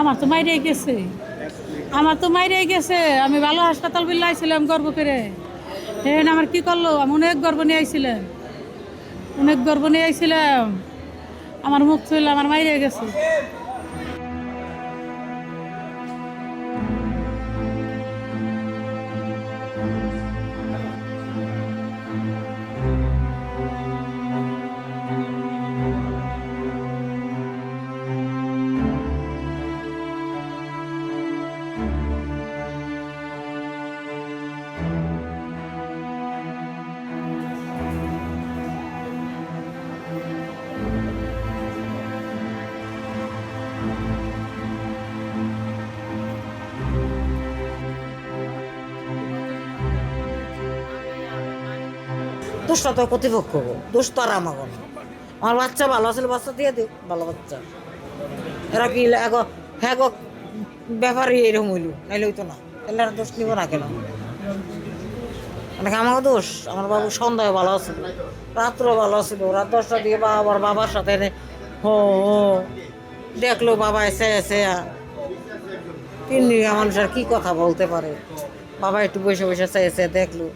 আমার তো মাইরে গেছে, আমি ভালো হাসপাতাল বিল্লা আইছিলাম গর্ব করে। হ্যাঁ, আমার কি করলো, আমি অনেক গর্ব নিয়ে আইছিলাম, আমার মুখ ছিল, আমার মাইরে গেছে। দোষটা তো কর্তৃপক্ষ, দোষ তো আর আমার না। আমার বাচ্চা ভালো আসলে বাচ্চা দিয়ে দিও, ভালো বাচ্চা। এরা কি হ্যাঁ ব্যাপারই এরকম হইল, নাইলে হইতো না। তাহলে আর দোষ নিব না কেন? মানে আমাকে দোষ, আমার বাবু সন্ধ্যায় ভালো আছিল, রাত্রেও ভালো আছিল, রাত 10টা দিয়ে আবার বাবার সাথে হো হো দেখলো বাবা এসে তিন মানুষ আর কি কথা বলতে পারে। বাবা একটু বসে বসে চেয়েছে দেখলো।